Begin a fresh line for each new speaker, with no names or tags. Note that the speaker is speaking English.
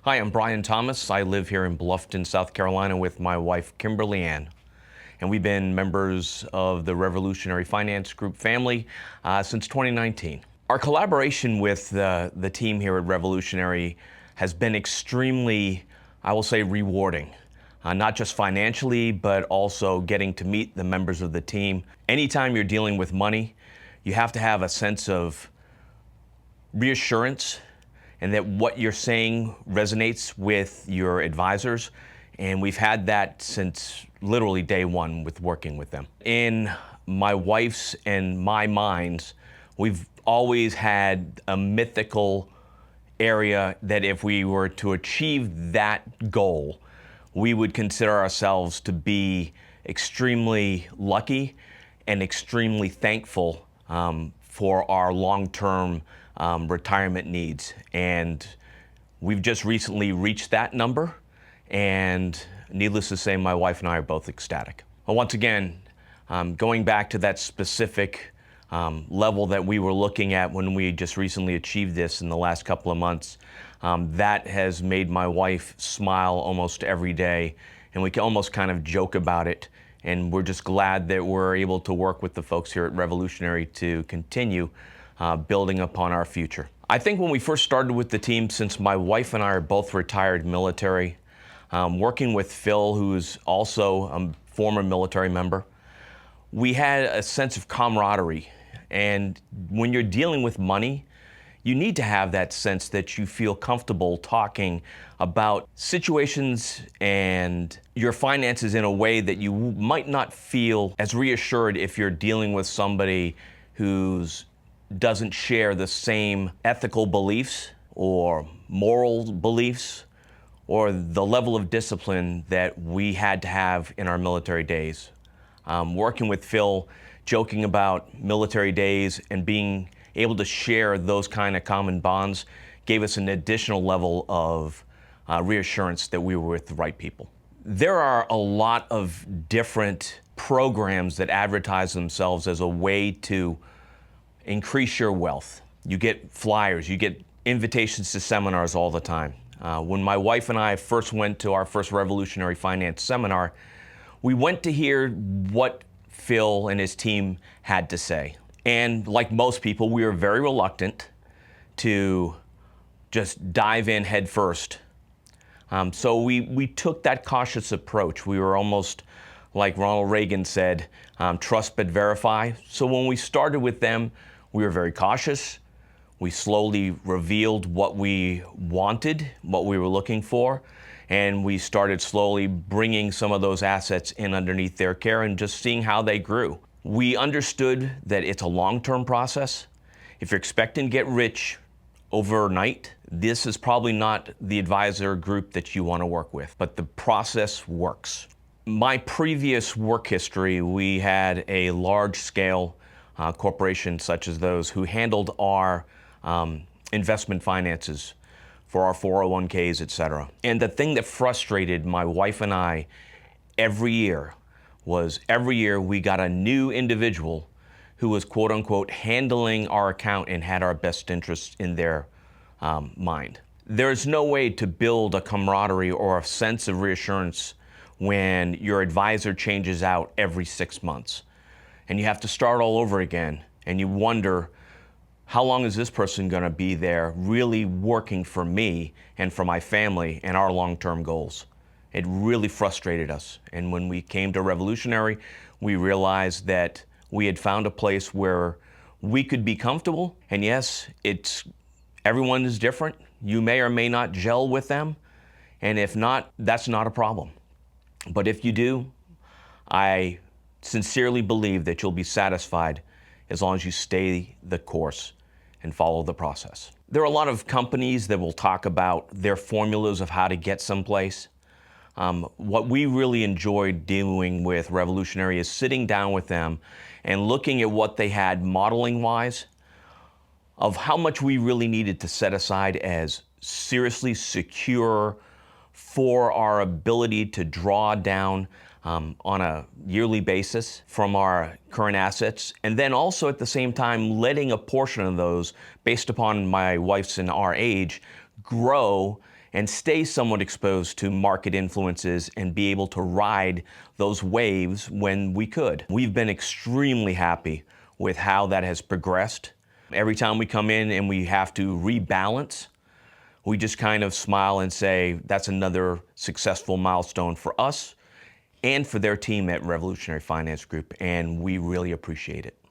Hi, I'm Brian Thomas. I live here in Bluffton, South Carolina with my wife, Kimberly Ann. And we've been members of the Revolutionary Finance Group family since 2019. Our collaboration with the team here at Revolutionary has been extremely, I will say, rewarding. Not just financially, but also getting to meet the members of the team. Anytime you're dealing with money, you have to have a sense of reassurance and that what you're saying resonates with your advisors. And we've had that since literally day one with working with them. In my wife's and my minds, we've always had a mythical area that if we were to achieve that goal, we would consider ourselves to be extremely lucky and extremely thankful for our long-term retirement needs. And we've just recently reached that number, and needless to say, my wife and I are both ecstatic. Well, once again, going back to that specific level that we were looking at when we just recently achieved this in the last couple of months, that has made my wife smile almost every day, and we can almost kind of joke about it. And we're just glad that we're able to work with the folks here at Revolutionary to continue building upon our future. I think when we first started with the team, since my wife and I are both retired military, working with Phil, who's also a former military member, we had a sense of camaraderie. And when you're dealing with money, you need to have that sense that you feel comfortable talking about situations and your finances in a way that you might not feel as reassured if you're dealing with somebody who doesn't share the same ethical beliefs or moral beliefs or the level of discipline that we had to have in our military days. Working with Phil, joking about military days and being able to share those kind of common bonds gave us an additional level of reassurance that we were with the right people. There are a lot of different programs that advertise themselves as a way to increase your wealth. You get flyers, you get invitations to seminars all the time. When my wife and I first went to our first Revolutionary Finance seminar, we went to hear what Phil and his team had to say. And like most people, we were very reluctant to just dive in head first. So we took that cautious approach. We were almost like Ronald Reagan said, trust but verify. So when we started with them, we were very cautious. We slowly revealed what we wanted, what we were looking for, and we started slowly bringing some of those assets in underneath their care and just seeing how they grew. We understood that it's a long-term process. If you're expecting to get rich overnight, this is probably not the advisor group that you want to work with, but the process works. My previous work history, we had a large-scale corporation such as those who handled our investment finances for our 401ks, etc. And the thing that frustrated my wife and I every year was every year we got a new individual who was quote unquote handling our account and had our best interests in their mind. There's no way to build a camaraderie or a sense of reassurance when your advisor changes out every 6 months and you have to start all over again and you wonder, how long is this person going to be there really working for me and for my family and our long-term goals? It really frustrated us. And when we came to Revolutionary, we realized that we had found a place where we could be comfortable. And yes, everyone is different. You may or may not gel with them. And if not, that's not a problem. But if you do, I sincerely believe that you'll be satisfied as long as you stay the course and follow the process. There are a lot of companies that will talk about their formulas of how to get someplace. What we really enjoyed doing with Revolutionary is sitting down with them and looking at what they had modeling-wise of how much we really needed to set aside as seriously secure for our ability to draw down on a yearly basis from our current assets, and then also at the same time letting a portion of those, based upon my wife's and our age, grow and stay somewhat exposed to market influences and be able to ride those waves when we could. We've been extremely happy with how that has progressed. Every time we come in and we have to rebalance, we just kind of smile and say, that's another successful milestone for us and for their team at Revolutionary Finance Group, and we really appreciate it.